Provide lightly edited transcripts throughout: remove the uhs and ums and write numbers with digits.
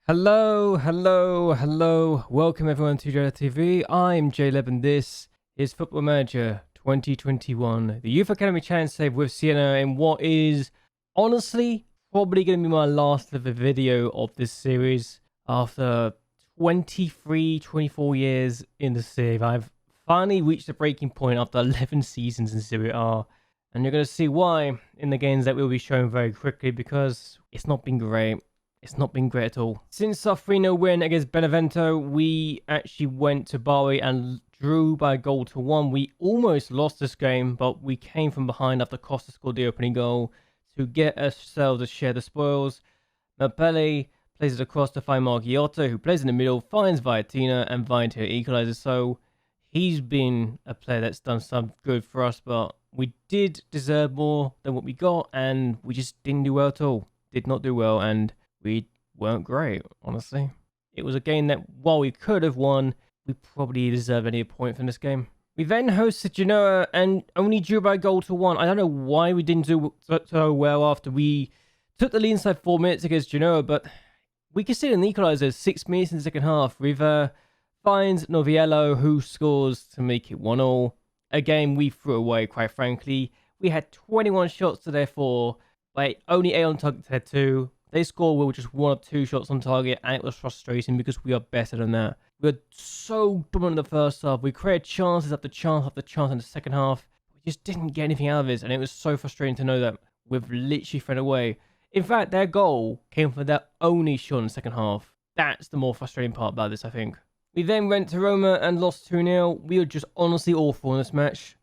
Hello, hello, hello. Welcome everyone to JLABTV. I'm JLAB and this is Football Manager 2021, the Youth Academy Challenge save with Siena in what is honestly probably going to be my last ever video of this series. After 24 years in the save, I've finally reached the breaking point after 11 seasons in Serie A. And you're going to see why in the games that we'll be showing very quickly, because it's not been great. It's not been great at all. Since our 3-0 win against Benevento, we actually went to Bari and drew by a goal to 1. We almost lost this game, but we came from behind after Costa scored the opening goal to get ourselves to share the spoils. Mapelli plays it across to find Margiotta, who plays in the middle, finds Viatina, and Viatina equalizes. So he's been a player that's done some good for us, but we did deserve more than what we got, and we just didn't do well at all. Did not do well, and we weren't great, honestly. It was a game that, while we could have won, we probably deserve any point from this game. We then hosted Genoa and only drew by a goal to 1. I don't know why we didn't do so well after we took the lead inside 4 minutes against Genoa, but we conceded an equaliser 6 minutes in the second half. River finds Noviello, who scores to make it 1-1. A game we threw away, quite frankly. We had 21 shots to their 4, but only 8 on target to their 2. They scored with just 1 or 2 shots on target, and it was frustrating because we are better than that. We were so dominant in the first half. We created chances after chance after chance in the second half. We just didn't get anything out of it, and it was so frustrating to know that we've literally thrown away. In fact, their goal came from their only shot in the second half. That's the more frustrating part about this, I think. We then went to Roma and lost 2-0. We were just honestly awful in this match.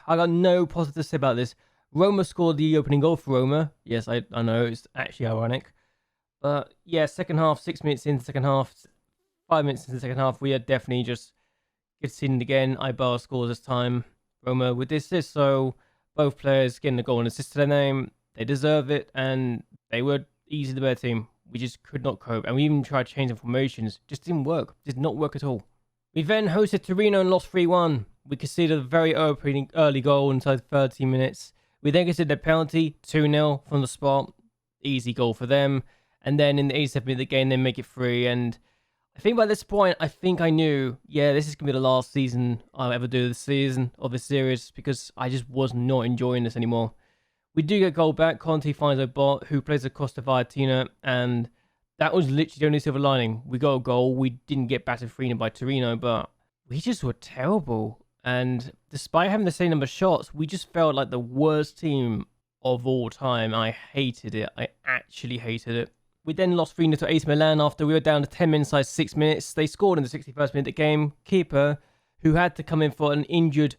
I got no positive to say about this. Roma scored the opening goal for Roma. Yes, I know, it's actually ironic. But yeah, second half, 6 minutes in the second half, 5 minutes in the second half, we are definitely just conceding again. Ibar scores this time. Roma with this assist, so both players getting a goal and assist to their name. They deserve it, and they were easily the better team. We just could not cope, and we even tried changing formations. Just didn't work. Did not work at all. We then hosted Torino and lost 3-1. We conceded a very early goal inside 30 minutes. We then conceded a penalty, 2-0 from the spot. Easy goal for them. And then in the 87th minute of the game, they make it 3. And I think by this point, I knew, yeah, this is going to be the last season I'll ever do this season of this series, because I just was not enjoying this anymore. We do get a goal back. Conte finds a bot who plays across to Viatina, and that was literally the only silver lining. We got a goal. We didn't get battered 3-0 by Torino, but we just were terrible. And despite having the same number of shots, we just felt like the worst team of all time. I hated it. I actually hated it. We then lost 3-0 to AC Milan after we were down to 10 men inside 6 minutes. They scored in the 61st minute of the game. Keeper, who had to come in for an injured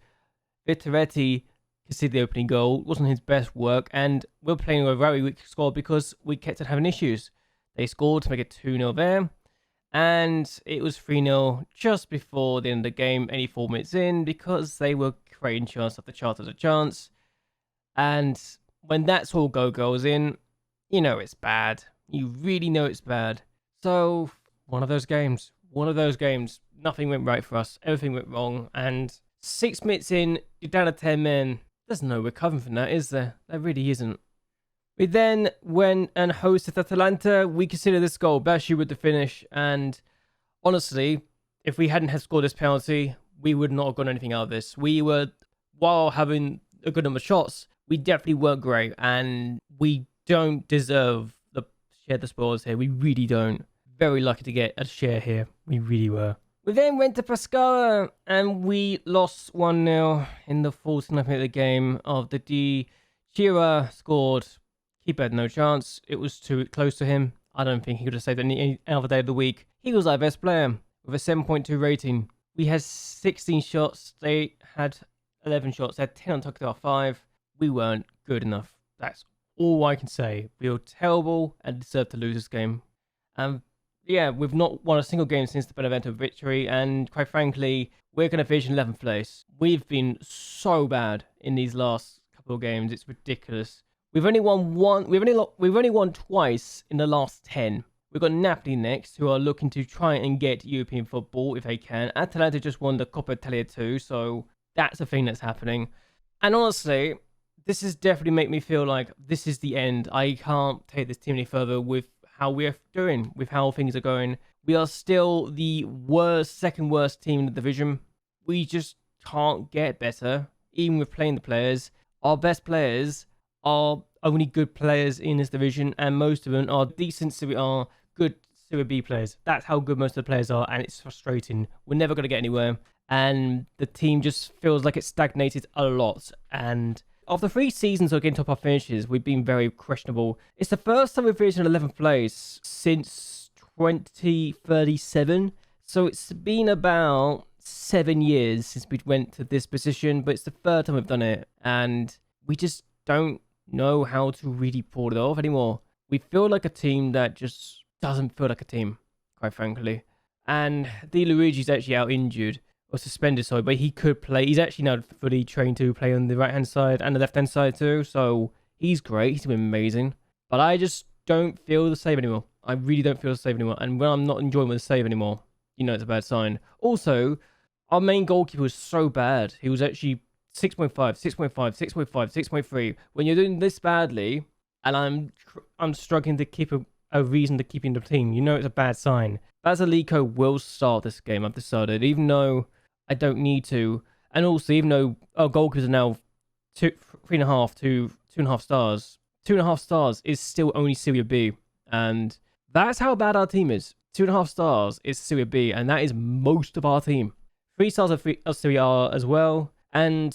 Vittoretti, conceded the opening goal. It wasn't his best work, and we were playing a very weak squad because we kept on having issues. They scored to make it 2-0 there, and it was 3-0 just before the end of the game, 84 minutes in, because they were creating chance after chance after chance. And when that sort of goes in, you know it's bad. You really know it's bad. So, one of those games. Nothing went right for us. Everything went wrong. And 6 minutes in, you're down to 10 men. There's no recovering from that, is there? There really isn't. We then went and hosted Atalanta. We consider this goal Bashi with the finish. And honestly, if we hadn't have scored this penalty, we would not have got anything out of this. We were, while having a good number of shots, we definitely weren't great. And we don't deserve share the spoils here. We really don't. Very lucky to get a share here. We really were. We then went to Pescara and we lost 1-0 in the 49th minute of the game. After the Chira scored, keeper had no chance. It was too close to him. I don't think he could have saved any other day of the week. He was our best player with a 7.2 rating. We had 16 shots. They had 11 shots. They had 10 on target to our 5. We weren't good enough. That's all I can say. We were terrible and deserved to lose this game. Yeah, we've not won a single game since the Benevento victory, and quite frankly, we're going to finish in 11th place. We've been so bad in these last couple of games. It's ridiculous. We've only won twice in the last 10. We've got Napoli next, who are looking to try and get European football if they can. Atalanta just won the Coppa Italia too, so that's a thing that's happening. And honestly, this has definitely made me feel like this is the end. I can't take this team any further with how we're doing, with how things are going. We are still the second worst team in the division. We just can't get better, even with playing the players. Our best players are only good players in this division, and most of them are decent Serie A, good Serie B players. That's how good most of the players are, and it's frustrating. We're never going to get anywhere, and the team just feels like it's stagnated a lot. And after 3 seasons of getting top half finishes, we've been very questionable. It's the first time we've finished in 11th place since 2037, so it's been about 7 years since we went to this position, but it's the third time we've done it, and we just don't know how to really pull it off anymore. We feel like a team that just doesn't feel like a team, quite frankly. And Di Luigi's actually out injured, or suspended, sorry, but he could play. He's actually now fully trained to play on the right-hand side and the left-hand side too, so he's great. He's been amazing. But I just don't feel the same anymore. I really don't feel the same anymore. And when I'm not enjoying the save anymore, you know it's a bad sign. Also, our main goalkeeper was so bad. He was actually 6.5, 6.5, 6.5, 6.3. When you're doing this badly, and I'm struggling to keep a reason to keep in the team, you know it's a bad sign. Basilico will start this game, I've decided, even though I don't need to. And also, even though our goalkeepers are now 3.5 to 2.5 stars, 2.5 stars is still only Serie B. And that's how bad our team is. 2.5 stars is Serie B, and that is most of our team. 3 stars of Serie A as well, and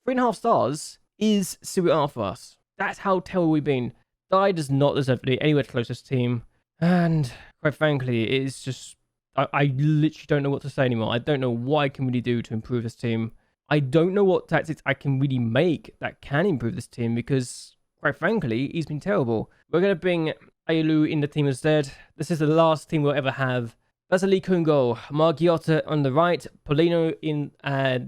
3.5 stars is Serie A for us. That's how terrible we've been. Dai does not deserve to be anywhere close to this team, and quite frankly, it's just I literally don't know what to say anymore. I don't know what I can really do to improve this team. I don't know what tactics I can really make that can improve this team, because quite frankly, he's been terrible. We're going to bring Ayulu in the team instead. This is the last team we'll ever have. Basilico in goal, Margiotta on the right, Polino in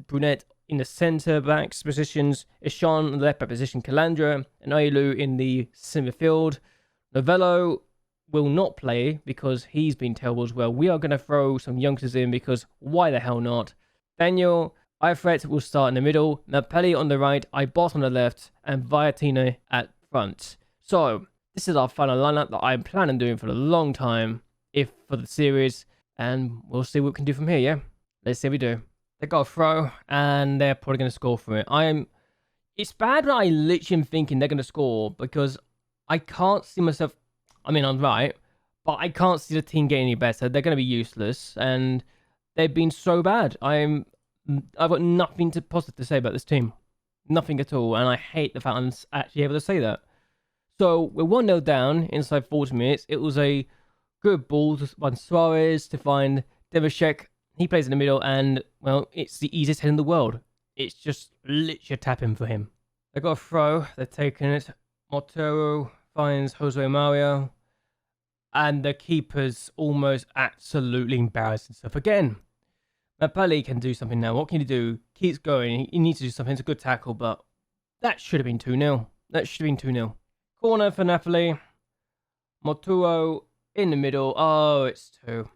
Brunette in the centre backs positions, Ishan on the left back position, Calandra, and Ayulu in the centre field. Novello will not play because he's been terrible as well. We are going to throw some youngsters in because why the hell not? Daniel Ifret will start in the middle, Napelli on the right, Ibot on the left, and Viatina at front. So, this is our final lineup that I'm planning on doing for a long time, if for the series, and we'll see what we can do from here, yeah? Let's see how we do. They got a throw, and they're probably going to score from it. It's bad when I literally am thinking they're going to score, because I can't see myself, I mean, I'm right, but I can't see the team getting any better. They're going to be useless, and they've been so bad. I've got nothing positive to say about this team. Nothing at all, and I hate the fact I'm actually able to say that. So, we're 1-0 down inside 40 minutes. It was a good ball by Suarez to find Devashek. He plays in the middle, and, well, it's the easiest head in the world. It's just literally a tap-in for him. They got a throw. They're taking it. Montero finds Jose Mario. And the keeper's almost absolutely embarrassed himself again. Napoli can do something now. What can he do? Keeps going. He needs to do something. It's a good tackle, but that should have been 2-0. That should have been 2-0. Corner for Napoli. Motuo in the middle. Oh, it's 2.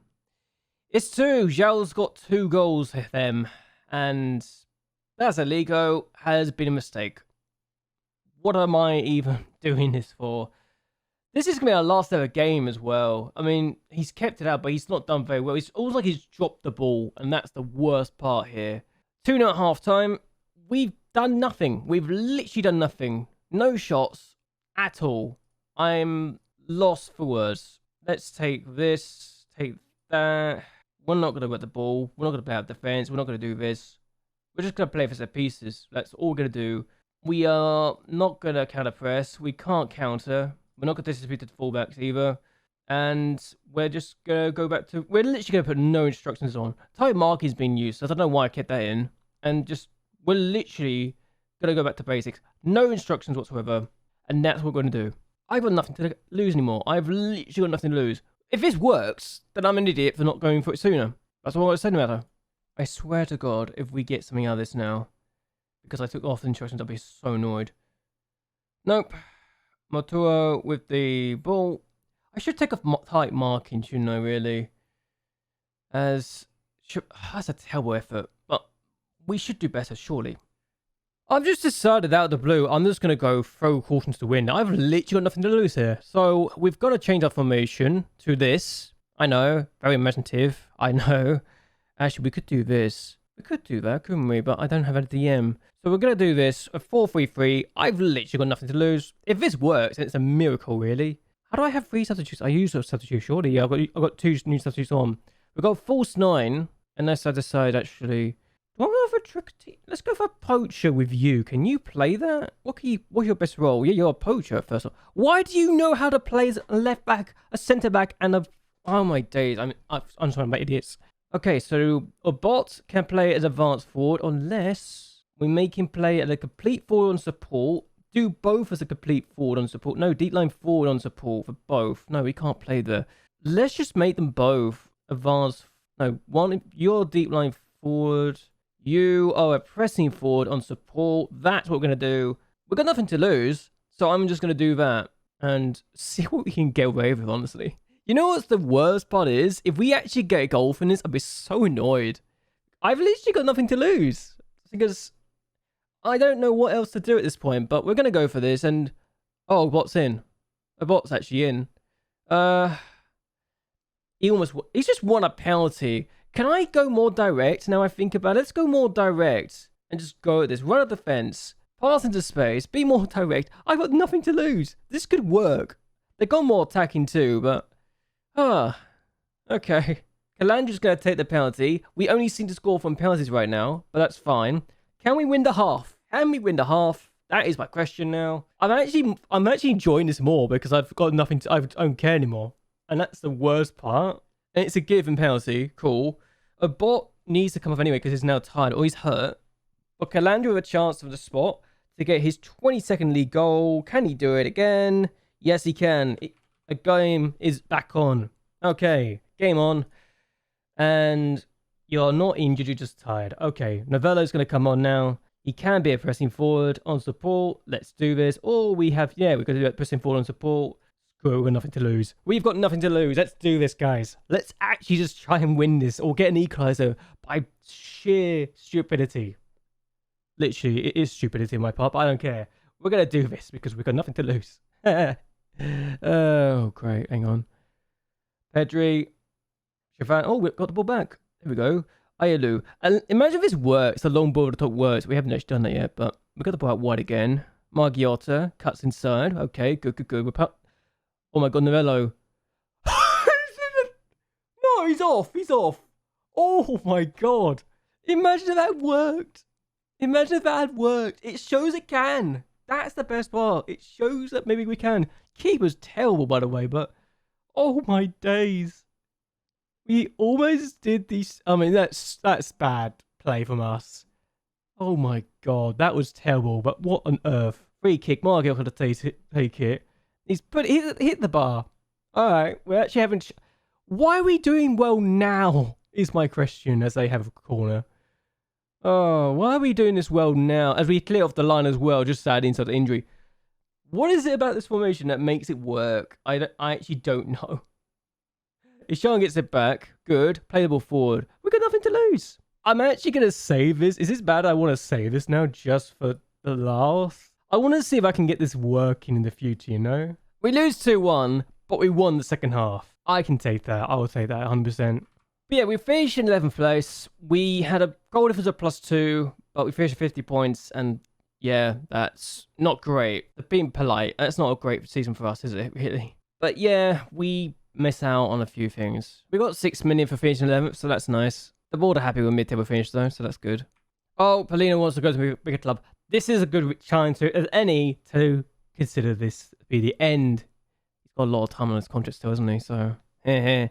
It's 2. Zhao's got 2 goals for them. And Basilico has been a mistake. What am I even doing this for? This is going to be our last ever game as well. I mean, he's kept it out, but he's not done very well. It's almost like he's dropped the ball, and that's the worst part here. 2-0 at half-time. We've done nothing. We've literally done nothing. No shots at all. I'm lost for words. Let's take this, take that. We're not going to get the ball. We're not going to play out defense. We're not going to do this. We're just going to play for set pieces. That's all we're going to do. We are not going to counter press. We can't counter. We're not going to distribute to the fullbacks either. And we're just going to go back to... We're literally going to put no instructions on. Type mark is being used. So I don't know why I kept that in. And just... We're literally going to go back to basics. No instructions whatsoever. And that's what we're going to do. I've got nothing to lose anymore. I've literally got nothing to lose. If this works, then I'm an idiot for not going for it sooner. That's all I was saying about her. I swear to God, if we get something out of this now... Because I took off the instructions, I'll be so annoyed. Nope. Motua with the ball. I should take off tight marking, shouldn't I, really? That's a terrible effort. But we should do better, surely. I've just decided out of the blue, I'm just going to go throw caution to the wind. I've literally got nothing to lose here. So we've got to change our formation to this. I know, very imaginative. I know. Actually, we could do this. We could do that, couldn't we? But I don't have a DM. So we're going to do this, a 4-3-3. I've literally got nothing to lose. If this works, it's a miracle, really. How do I have 3 substitutes? I use those substitutes, surely. Yeah, I've got 2 new substitutes on. We've got false 9, unless I decide, actually... Do I go for a trick? Let's go for a poacher with you. Can you play that? What's your best role? Yeah, you're a poacher, first of all. Why do you know how to play as a left back, a centre back, and a... Oh my days. I'm sorry about idiots. Okay, so a bot can play as advanced forward unless we make him play as a complete forward on support. Do both as a complete forward on support. No, deep line forward on support for both. No, we can't play the... Let's just make them both advanced... No, one, you're deep line forward... You are a pressing forward on support. That's what we're going to do. We've got nothing to lose, so I'm just going to do that and see what we can get away with, honestly. You know what's the worst part is? If we actually get a goal from this, I'll be so annoyed. I've literally got nothing to lose because I don't know what else to do at this point, but we're going to go for this and... Oh, bot's in. A bot's actually in. He's just won a penalty. Can I go more direct now I think about it? Let's go more direct and just go at this. Run up the fence. Pass into space. Be more direct. I've got nothing to lose. This could work. They've gone more attacking too, but... Okay. Calandra's going to take the penalty. We only seem to score from penalties right now, but that's fine. Can we win the half? Can we win the half? That is my question now. I'm actually enjoying this more because I've got nothing to... I don't care anymore. And that's the worst part. And it's a given penalty. Cool. A bot needs to come off anyway because he's now tired or he's hurt. But Calandra with a chance of the spot to get his 22nd league goal. Can he do it again? Yes, he can. A game is back on. Okay, game on. And you're not injured, you're just tired. Okay, Novello's going to come on now. He can be a pressing forward on support. Let's do this. Or we have, yeah, we're going to do a pressing forward on support. We've got nothing to lose. We've got nothing to lose. Let's do this, guys. Let's actually just try and win this or get an equalizer by sheer stupidity. Literally, it is stupidity on my part, but I don't care. We're going to do this because we've got nothing to lose. Oh, great. Hang on. Pedri. Chavan. Oh, we've got the ball back. There we go. Ayalu. And imagine if this works. The long ball at the top works. We haven't actually done that yet, but we've got the ball out wide again. Margiotta cuts inside. Okay, good. We're Oh my god, Novello. No, he's off. Oh my god. Imagine if that worked. It shows it can. That's the best part. It shows that maybe we can. Keeper's terrible, by the way, but... Oh my days. We almost did these... I mean, that's bad play from us. Oh my god, that was terrible, but what on earth? Free kick, Margil could have take it. He's hit the bar. All right, we're actually having... Why are we doing well now? Is my question as they have a corner. Oh, why are we doing this well now? As we clear off the line as well, just sad inside the injury. What is it about this formation that makes it work? I actually don't know. Ishan gets it back. Good. Playable forward. We've got nothing to lose. I'm actually going to save this. Is this bad? I want to save this now just for the last. I want to see if I can get this working in the future, you know? We lose 2-1, but we won the second half. I can take that. I will take that 100%. But yeah, we finished in 11th place. We had a goal difference of +2, but we finished at 50 points. And yeah, that's not great. Being polite, that's not a great season for us, is it, really? But yeah, we miss out on a few things. We got 6 million for finishing 11th, so that's nice. The board are happy with mid-table finish, though, so that's good. Oh, Polino wants to go to a bigger club. This is a good chance as any to consider this to be the end. He's got a lot of time on his contract still, hasn't he? So, he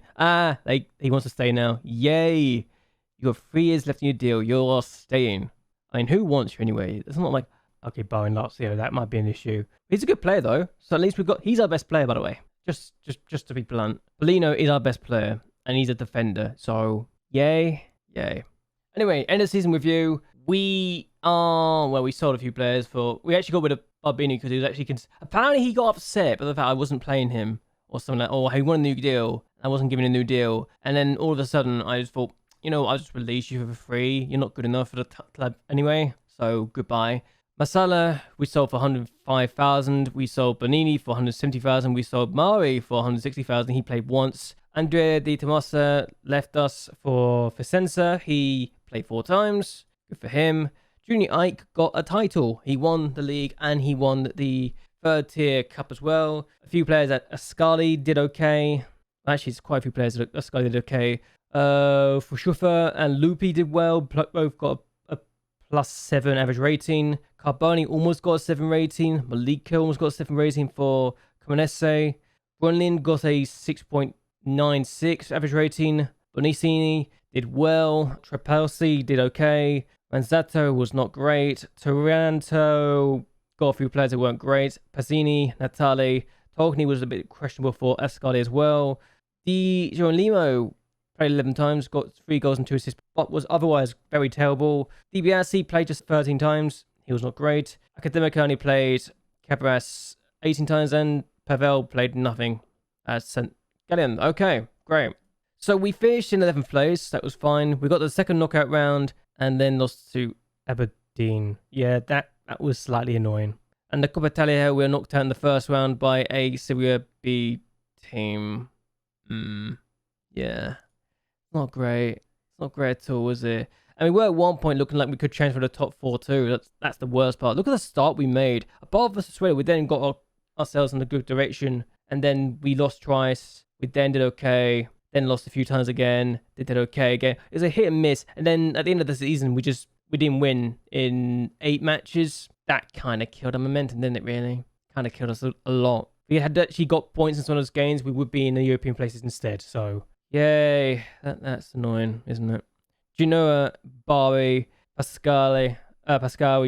wants to stay now. Yay! You got 3 years left in your deal. You're staying. I mean, who wants you anyway? It's not like, okay, Bowen Lazio, that might be an issue. He's a good player, though. So at least he's our best player, by the way. Just to be blunt. Polino is our best player, and he's a defender. So, yay. Anyway, end of season review. We sold a few players we actually got rid of Barbini because he was actually, apparently he got upset by the fact I wasn't playing him or something like, he wanted a new deal. I wasn't giving a new deal. And then all of a sudden I just thought, you know, I'll just release you for free. You're not good enough for the club anyway. So goodbye. Masala, we sold for 105,000. We sold Bonini for 170,000. We sold Mari for 160,000. He played once. Andrea Di Tomasa left us for Vicenza. He played 4 times. Good for him. Junior Ike got a title. He won the league and he won the 3rd tier cup as well. A few players at Ascali did okay. Actually, it's quite a few players at Ascali did okay. Fushufa and Lupi did well. Both got a +7 average rating. Carboni almost got a 7 rating. Malika almost got a 7 rating for Cremonese. Brunlin got a 6.96 average rating. Bonicini did well. Trapelsi did okay. Manzato was not great. Taranto got a few players that weren't great. Pazzini, Natali. Togni was a bit questionable for Ascali as well. Di Gianlimo played 11 times, got 3 goals and 2 assists, but was otherwise very terrible. DiBiase played just 13 times. He was not great. Academic only played Cabras 18 times, and Pavel played nothing as St. Gallen. Okay, great. So we finished in 11th place. That was fine. We got the second knockout round and then lost to Aberdeen. Yeah, that was slightly annoying. And the Coppa Italia, we were knocked out in the first round by a Serie B team. Yeah. Not great. It's not great at all, is it? And we were at one point looking like we could change for the top 4 too. That's the worst part. Look at the start we made. Apart from Australia, we then got ourselves in a good direction. And then we lost twice. We then did okay. Then lost a few times again. They did okay again. It was a hit and miss. And then at the end of the season, we didn't win in 8 matches. That kind of killed our momentum, didn't it, really? Kind of killed us a lot. If we had actually got points in some of those games, we would be in the European places instead. So, yay. That's annoying, isn't it? Genoa, Bari, Pascali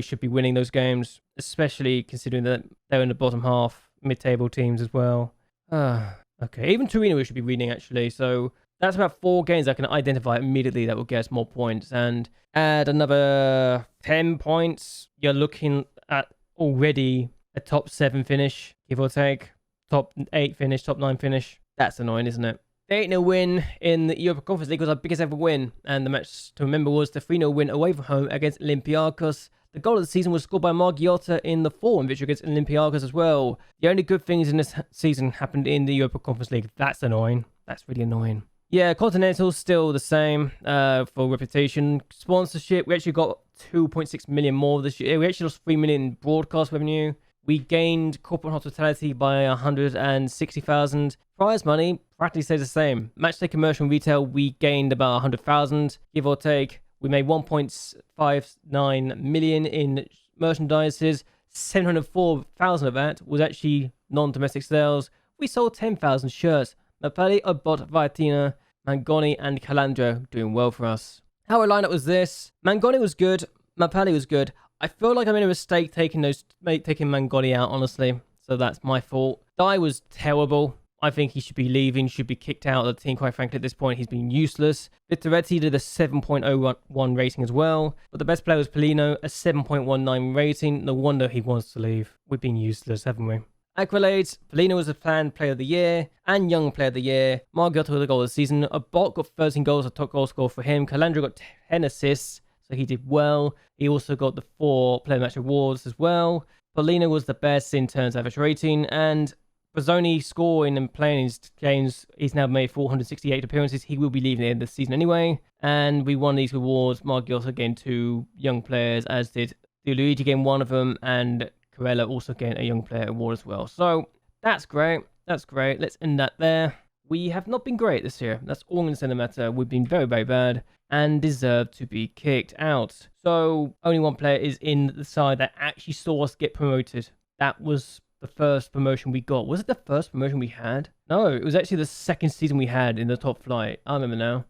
should be winning those games, especially considering that they're in the bottom half, mid-table teams as well. Okay, even Torino we should be winning, actually. So, that's about 4 games I can identify immediately that will get us more points. And add another 10 points. You're looking at already a top 7 finish, give or take. Top 8 finish, top 9 finish. That's annoying, isn't it? The 8-0 win in the Europa Conference League was our biggest ever win. And the match to remember was the 3-0 win away from home against Olympiacos. The goal of the season was scored by Margiotta in the 4-1 victory against Olympiacos as well. The only good things in this season happened in the Europa Conference League. That's annoying. That's really annoying. Yeah, Continental's still the same for reputation. Sponsorship, we actually got 2.6 million more this year. We actually lost 3 million in broadcast revenue. We gained corporate hospitality by 160,000. Prize money practically stays the same. Matchday commercial and retail, we gained about 100,000, give or take. We made 1.59 million in merchandises. 704,000 of that was actually non-domestic sales. We sold 10,000 shirts. Napoli, Obot, Viatina, Mangoni, and Calandro doing well for us. How our lineup was this. Mangoni was good. Napoli was good. I feel like I made a mistake taking Mangoni out, honestly. So that's my fault. Dai was terrible. I think he should be leaving, should be kicked out of the team, quite frankly, at this point. He's been useless. Vittoretti did a 7.01 rating as well. But the best player was Polino, a 7.19 rating. No wonder he wants to leave. We've been useless, haven't we? Accolades, Polino was a planned player of the year and young player of the year. Margiotta with the goal of the season. Abot got 13 goals, a top goal scorer for him. Calandro got 10 assists, so he did well. He also got the 4 player match awards as well. Polino was the best in terms of average rating, and Brazzoni scoring and playing his games. He's now made 468 appearances. He will be leaving at the end of the season anyway. And we won these awards. Margiotta gained 2 young players, as did Luigi gained 1 of them, and Corella also gained a young player award as well. So that's great. That's great. Let's end that there. We have not been great this year. That's all I'm going to say in the matter. We've been very, very bad and deserve to be kicked out. So only 1 player is in the side that actually saw us get promoted. That was the first promotion we got. Was it the first promotion we had? No, it was actually the second season we had in the top flight. I remember now.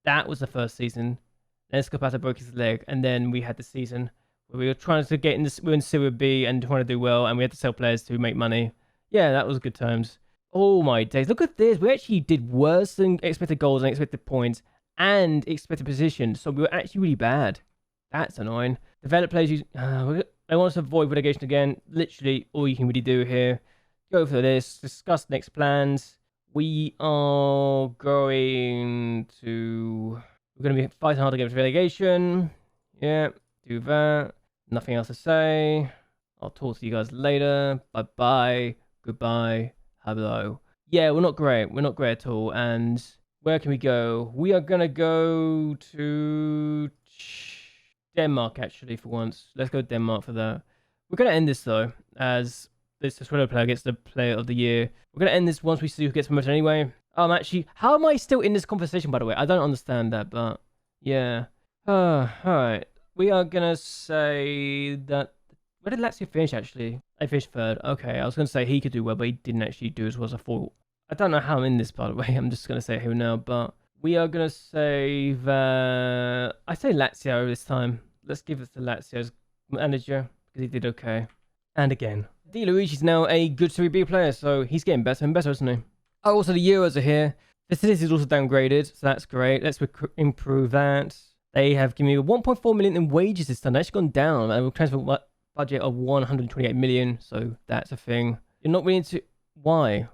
That was the first season. Then Scopata broke his leg, and then we had the season where we were trying to get in this. We were in Serie B and trying to do well, and we had to sell players to make money. Yeah, that was good times. Oh my days! Look at this. We actually did worse than expected goals and expected points and expected positions. So we were actually really bad. That's annoying. Develop players. I want us to avoid relegation again. Literally, all you can really do here. Go for this. Discuss next plans. We are going to... We're going to be fighting hard against relegation. Yeah, do that. Nothing else to say. I'll talk to you guys later. Bye-bye. Goodbye. Hello. Yeah, we're not great. We're not great at all. And where can we go? We are going to go to Denmark, actually, for once. Let's go Denmark for that. We're going to end this, though, as this Sassuolo player gets the player of the year. We're going to end this once we see who gets promoted anyway. Actually, how am I still in this conversation, by the way? I don't understand that, but yeah. Alright. We are going to say that... Where did Lazio finish, actually? I finished third. Okay, I was going to say he could do well, but he didn't actually do as well as I thought. I don't know how I'm in this, by the way. I'm just going to say it here now, but we are going to say that... I say Lazio this time. Let's give it to Lazio's manager, because he did okay. And again, Di Luigi's now a good Serie B player, so he's getting better and better, isn't he? Oh, also the Euros are here. Facilities is also downgraded, so that's great. Let's improve that. They have given me 1.4 million in wages this time. They've actually gone down. I will transfer budget of 128 million, so that's a thing. You're not willing to... Why?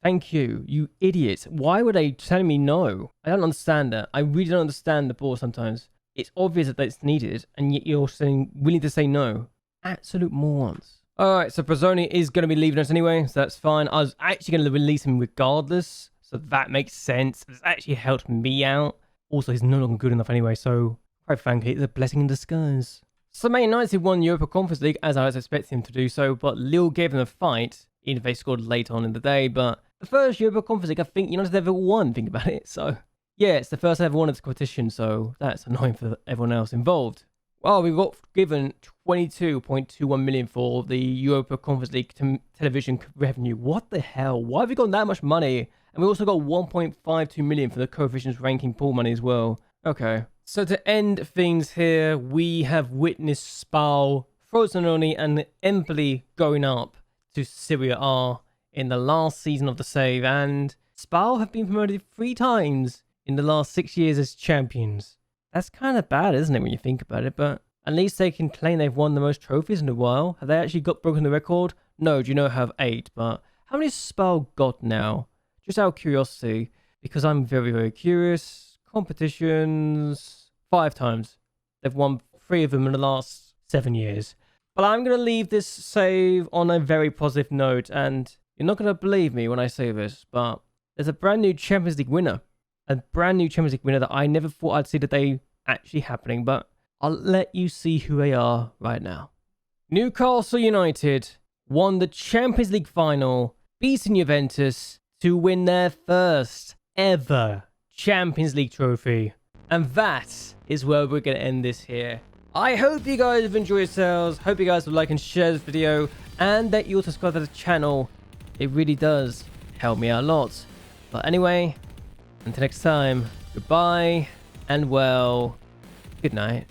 Thank you, you idiots. Why were they telling me no? I don't understand that. I really don't understand the ball sometimes. It's obvious that it's needed, and yet you're willing to say no. Absolute morons. Alright, so Brazzoni is going to be leaving us anyway, so that's fine. I was actually going to release him regardless, so that makes sense. It's actually helped me out. Also, he's no longer good enough anyway, so quite frankly, it's a blessing in disguise. So Man United won Europa Conference League, as I was expecting him to do so, but Lille gave them a fight, even if they scored late on in the day. But the first Europa Conference League, I think United ever won, think about it. So yeah, it's the first I ever won of the competition, so that's annoying for everyone else involved. Well, we got given 22.21 million for the Europa Conference League television revenue. What the hell? Why have we got that much money? And we also got 1.52 million for the coefficients ranking pool money as well. Okay. So to end things here, we have witnessed Spal, Frosinone, and Empoli going up to Serie A in the last season of the save. And Spal have been promoted 3 times in the last 6 years as champions. That's kind of bad, isn't it, when you think about it? But at least they can claim they've won the most trophies in a while. Have they actually broken the record? No, do you know have 8? But how many has Spal got now? Just out of curiosity, because I'm very, very curious. Competitions, 5 times. They've won 3 of them in the last 7 years. But I'm going to leave this save on a very positive note. And you're not going to believe me when I say this, but there's a brand new Champions League winner. A brand new Champions League winner that I never thought I'd see the day actually happening, but I'll let you see who they are right now. Newcastle United won the Champions League final, beating Juventus to win their first ever Champions League trophy. And that is where we're going to end this here. I hope you guys have enjoyed yourselves. Hope you guys will like and share this video, and that you'll subscribe to the channel. It really does help me out a lot. But anyway, until next time, goodbye, and well, good night.